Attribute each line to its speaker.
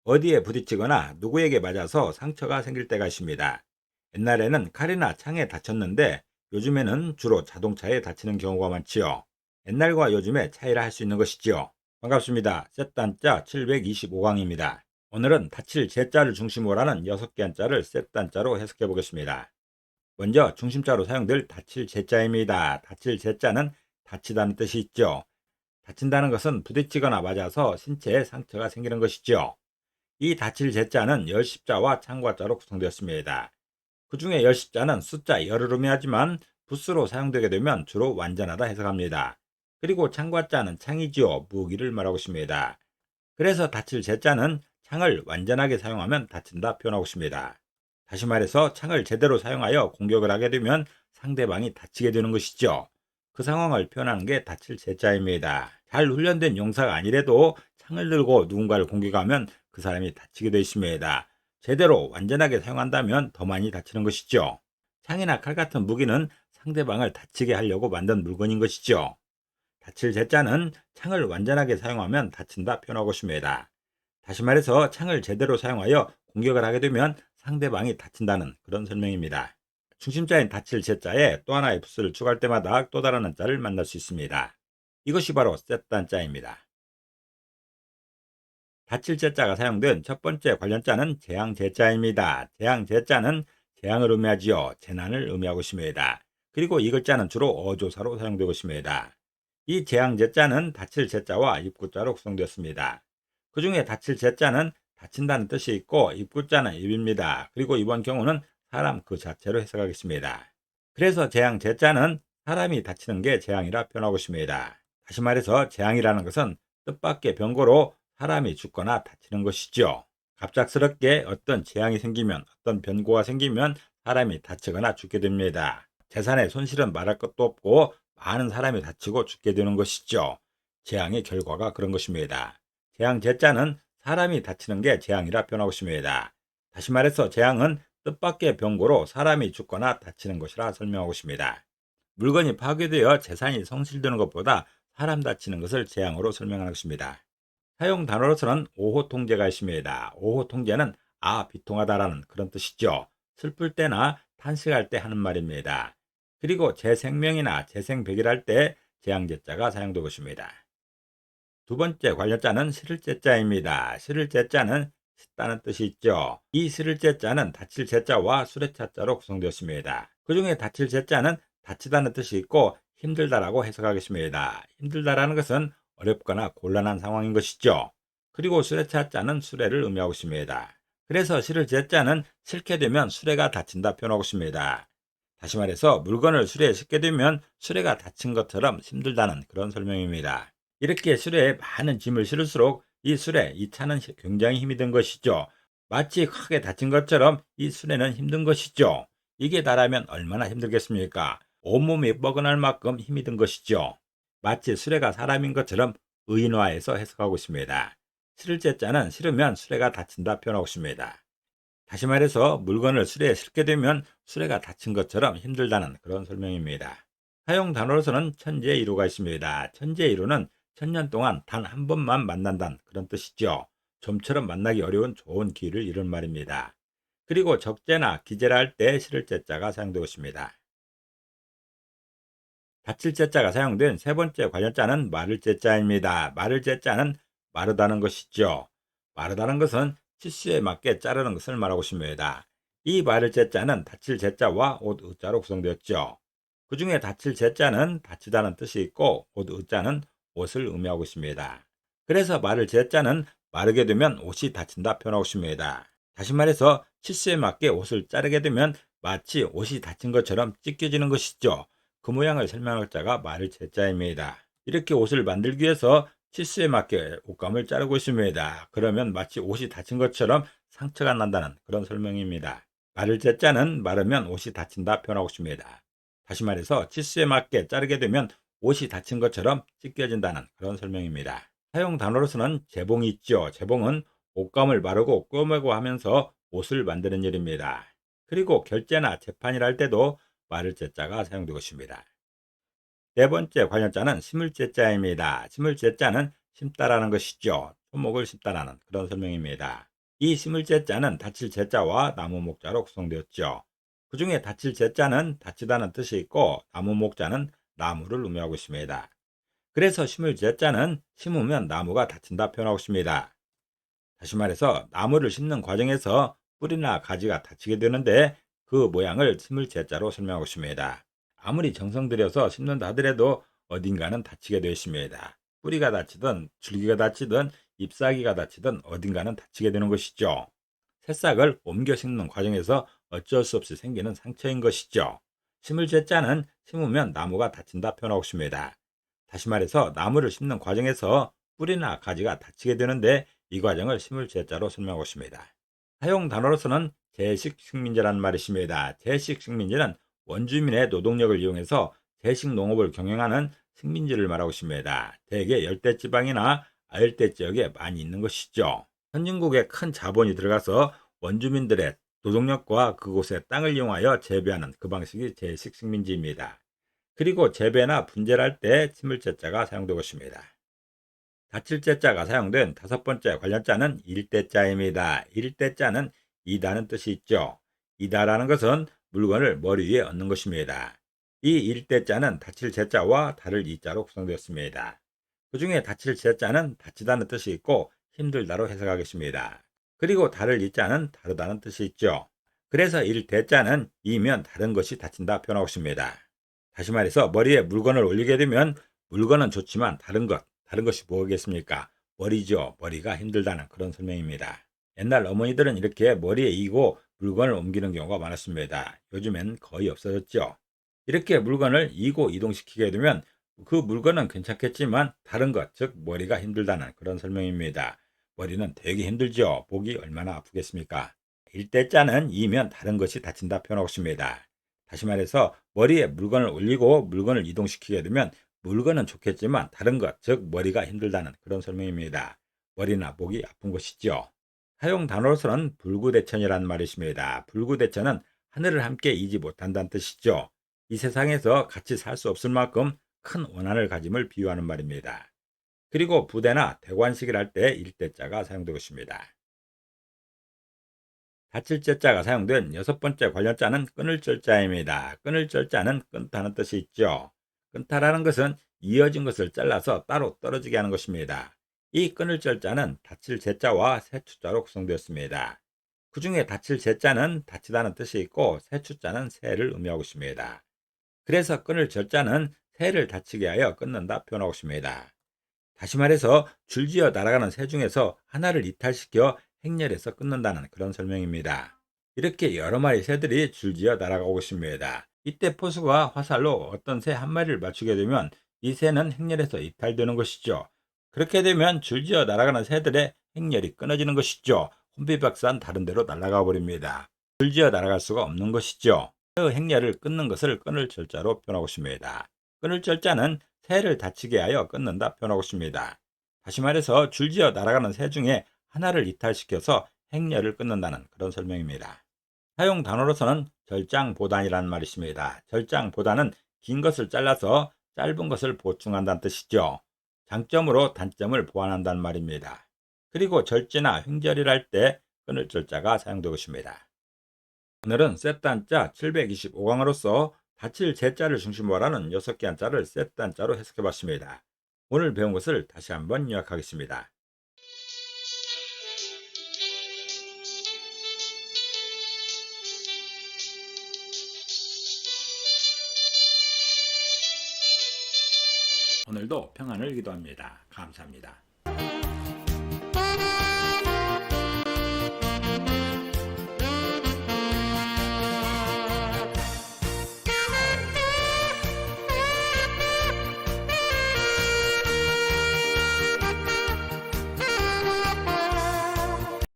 Speaker 1: 어디에 부딪히거나 누구에게 맞아서 상처가 생길 때가 있습니다. 옛날에는 칼이나 창에 다쳤는데 요즘에는 주로 자동차에 다치는 경우가 많지요. 옛날과 요즘의 차이를 할 수 있는 것이지요. 반갑습니다. 셋단자 725강입니다. 오늘은 다칠 제자를 중심으로 하는 6개 한자를 셋단자로 해석해 보겠습니다. 먼저 중심자로 사용될 다칠 제자입니다. 다칠 제자는 다치다는 뜻이 있죠. 다친다는 것은 부딪히거나 맞아서 신체에 상처가 생기는 것이죠. 이 다칠 제자는 열십자와 창과자로 구성되었습니다. 그 중에 열십자는 숫자 열을 의미하지만 붓으로 사용되게 되면 주로 완전하다 해석합니다. 그리고 창과자는 창이지요. 무기를 말하고 있습니다. 그래서 다칠 제자는 창을 완전하게 사용하면 다친다 표현하고 있습니다. 다시 말해서 창을 제대로 사용하여 공격을 하게 되면 상대방이 다치게 되는 것이죠. 그 상황을 표현하는 게 다칠 제자입니다. 잘 훈련된 용사가 아니래도 창을 들고 누군가를 공격하면 그 사람이 다치게 되어 있습니다. 제대로 완전하게 사용한다면 더 많이 다치는 것이죠. 창이나 칼 같은 무기는 상대방을 다치게 하려고 만든 물건인 것이죠. 다칠 제자는 창을 완전하게 사용하면 다친다 표현하고 있습니다. 다시 말해서 창을 제대로 사용하여 공격을 하게 되면 상대방이 다친다는 그런 설명입니다. 중심자인 다칠 제자에 또 하나의 부수를 추가할 때마다 또 다른 한자를 만날 수 있습니다. 이것이 바로 셋단자입니다. 다칠 제자가 사용된 첫 번째 관련자는 재앙 제자입니다. 재앙 제자는 재앙을 의미하지요. 재난을 의미하고 있습니다. 그리고 이 글자는 주로 어조사로 사용되고 있습니다. 이 재앙 제자는 다칠 제자와 입구자로 구성되었습니다. 그 중에 다칠 제자는 다친다는 뜻이 있고 입구자는 입입니다. 그리고 이번 경우는 사람 그 자체로 해석하겠습니다. 그래서 재앙 제자는 사람이 다치는 게 재앙이라 표현하고 있습니다. 다시 말해서 재앙이라는 것은 뜻밖의 병고로 사람이 죽거나 다치는 것이죠. 갑작스럽게 어떤 재앙이 생기면, 어떤 변고가 생기면 사람이 다치거나 죽게 됩니다. 재산의 손실은 말할 것도 없고 많은 사람이 다치고 죽게 되는 것이죠. 재앙의 결과가 그런 것입니다. 재앙 제자는 사람이 다치는 게 재앙이라 표현하고 있습니다. 다시 말해서 재앙은 뜻밖의 병고로 사람이 죽거나 다치는 것이라 설명하고 있습니다. 물건이 파괴되어 재산이 손실되는 것보다 사람 다치는 것을 재앙으로 설명하는 것입니다. 사용 단어로서는 오호 통제가 있습니다. 오호 통제는 비통하다라는 그런 뜻이죠. 슬플 때나 탄식할 때 하는 말입니다. 그리고 재생명이나 재생백이랄 때 재앙제자가 사용되고 있습니다. 두 번째 관련자는 실을 제자입니다. 실을 제자는 씻다는 뜻이 있죠. 이 실을 제자는 다칠 제자와 수레차자로 구성되었습니다. 그 중에 다칠 제자는 다치다는 뜻이 있고 힘들다라고 해석하겠습니다. 힘들다라는 것은 어렵거나 곤란한 상황인 것이죠. 그리고 수레차자는 수레를 의미하고 있습니다. 그래서 실을 제자는 실게 되면 수레가 다친다 표현하고 있습니다. 다시 말해서 물건을 수레에 싣게 되면 수레가 다친 것처럼 힘들다는 그런 설명입니다. 이렇게 수레에 많은 짐을 실을수록 이 수레, 이 차는 굉장히 힘이 든 것이죠. 마치 크게 다친 것처럼 이 수레는 힘든 것이죠. 이게 나라면 얼마나 힘들겠습니까? 온몸이 뻐근할 만큼 힘이 든 것이죠. 마치 수레가 사람인 것처럼 의인화해서 해석하고 있습니다. 실제 자는 실으면 수레가 다친다 표현하고 있습니다. 다시 말해서 물건을 수레에 싣게 되면 수레가 다친 것처럼 힘들다는 그런 설명입니다. 사용 단어로서는 천재이루가 있습니다. 천재이루는 천년 동안 단 한 번만 만난다는 그런 뜻이죠. 좀처럼 만나기 어려운 좋은 기회를 이룬 말입니다. 그리고 적재나 기재라 할 때 실을 제자가 사용되고 있습니다. 다칠 제자가 사용된 세 번째 관련자는 마를 제자입니다. 마를 제자는 마르다는 것이죠. 마르다는 것은 치수에 맞게 자르는 것을 말하고 있습니다. 이 마를 제자는 다칠 제자와 옷 의자로 구성되었죠. 그 중에 다칠 제자는 다치다는 뜻이 있고 옷 의자는 옷을 의미하고 있습니다. 그래서 마를 제자는 마르게 되면 옷이 다친다 표현하고 있습니다. 다시 말해서 치수에 맞게 옷을 자르게 되면 마치 옷이 다친 것처럼 찢겨지는 것이죠. 그 모양을 설명할 자가 말을 제자입니다. 이렇게 옷을 만들기 위해서 치수에 맞게 옷감을 자르고 있습니다. 그러면 마치 옷이 다친 것처럼 상처가 난다는 그런 설명입니다. 말을 제자는 마르면 옷이 다친다 표현하고 있습니다. 다시 말해서 치수에 맞게 자르게 되면 옷이 다친 것처럼 찢겨진다는 그런 설명입니다. 사용 단어로서는 재봉이 있죠. 재봉은 옷감을 마르고 꿰매고 하면서 옷을 만드는 일입니다. 그리고 결제나 재판이라 할 때도 말을 제자가 사용되고 있습니다. 네 번째 관련자는 심을 제자입니다. 심을 제자는 심다라는 것이죠. 토목을 심다라는 그런 설명입니다. 이 심을 제자는 다칠 제자와 나무 목자로 구성되었죠. 그 중에 다칠 제자는 다치다는 뜻이 있고 나무 목자는 나무를 의미하고 있습니다. 그래서 심을 제자는 심으면 나무가 다친다 표현하고 있습니다. 다시 말해서 나무를 심는 과정에서 뿌리나 가지가 다치게 되는데 그 모양을 심을 제자로 설명하고 있습니다. 아무리 정성 들여서 심는다 하더라도 어딘가는 다치게 되어 있습니다. 뿌리가 다치든 줄기가 다치든 잎사귀가 다치든 어딘가는 다치게 되는 것이죠. 새싹을 옮겨 심는 과정에서 어쩔 수 없이 생기는 상처인 것이죠. 심을 제자는 심으면 나무가 다친다 표현하고 있습니다. 다시 말해서 나무를 심는 과정에서 뿌리나 가지가 다치게 되는데 이 과정을 심을 제자로 설명하고 있습니다. 사용 단어로서는 제식 식민지라는 말이 있습니다. 제식 식민지는 원주민의 노동력을 이용해서 제식 농업을 경영하는 식민지를 말하고 있습니다. 대개 열대지방이나 아열대 지역에 많이 있는 것이죠. 선진국에 큰 자본이 들어가서 원주민들의 노동력과 그곳의 땅을 이용하여 재배하는 그 방식이 제식 식민지입니다. 그리고 재배나 분재를 할 때 침을제자가 사용되고 있습니다. 다칠제자가 사용된 다섯 번째 관련자는 일대자입니다. 일대자는 이다는 뜻이 있죠. 이다라는 것은 물건을 머리 위에 얹는 것입니다. 이 일대자는 다칠 제자와 다를 이자로 구성되었습니다. 그 중에 다칠 제자는 다치다는 뜻이 있고 힘들다로 해석하겠습니다. 그리고 다를 이자는 다르다는 뜻이 있죠. 그래서 일대자는 이면 다른 것이 다친다 표현하고 있습니다. 다시 말해서 머리에 물건을 올리게 되면 물건은 좋지만 다른 것이 뭐겠습니까? 머리죠. 머리가 힘들다는 그런 설명입니다. 옛날 어머니들은 이렇게 머리에 이고 물건을 옮기는 경우가 많았습니다. 요즘엔 거의 없어졌죠. 이렇게 물건을 이고 이동시키게 되면 그 물건은 괜찮겠지만 다른 것, 즉 머리가 힘들다는 그런 설명입니다. 머리는 되게 힘들죠. 보기 얼마나 아프겠습니까? 일대자는 이면 다른 것이 다친다 표현하고 있습니다. 다시 말해서 머리에 물건을 올리고 물건을 이동시키게 되면 물건은 좋겠지만 다른 것, 즉 머리가 힘들다는 그런 설명입니다. 머리나 목이 아픈 것이죠. 사용 단어로서는 불구대천이라는 말이 있습니다. 불구대천은 하늘을 함께 이지 못한다는 뜻이죠. 이 세상에서 같이 살 수 없을 만큼 큰 원한을 가짐을 비유하는 말입니다. 그리고 부대나 대관식을 할 때 일대자가 사용되고 있습니다. 다칠 제자가 사용된 여섯 번째 관련자는 끊을 절자입니다. 끊을 절자는 끊다는 뜻이 있죠. 끊다라는 것은 이어진 것을 잘라서 따로 떨어지게 하는 것입니다. 이 끊을 절자는 다칠 제자와 새추자로 구성되었습니다. 그 중에 다칠 제자는 다치다는 뜻이 있고 새추자는 새를 의미하고 있습니다. 그래서 끊을 절자는 새를 다치게 하여 끊는다 표현하고 있습니다. 다시 말해서 줄지어 날아가는 새 중에서 하나를 이탈시켜 행렬에서 끊는다는 그런 설명입니다. 이렇게 여러 마리 새들이 줄지어 날아가고 있습니다. 이때 포수가 화살로 어떤 새 한 마리를 맞추게 되면 이 새는 행렬에서 이탈되는 것이죠. 그렇게 되면 줄지어 날아가는 새들의 행렬이 끊어지는 것이죠. 혼비박산 다른 데로 날아가 버립니다. 줄지어 날아갈 수가 없는 것이죠. 그 행렬을 끊는 것을 끊을 절자로 표현하고 있습니다. 끊을 절자는 새를 다치게 하여 끊는다 표현하고 있습니다. 다시 말해서 줄지어 날아가는 새 중에 하나를 이탈시켜서 행렬을 끊는다는 그런 설명입니다. 사용 단어로서는 절장보단이라는 말이 있습니다. 절장보단은 긴 것을 잘라서 짧은 것을 보충한다는 뜻이죠. 장점으로 단점을 보완한다는 말입니다. 그리고 절제나 횡절이를 할 때 끊을 절자가 사용되고 있습니다. 오늘은 셋단자 725강으로서 다칠 제자를 중심으로 하는 6개 한자를 셋단자로 해석해 봤습니다. 오늘 배운 것을 다시 한번 요약하겠습니다. 오늘도 평안을 기도합니다. 감사합니다.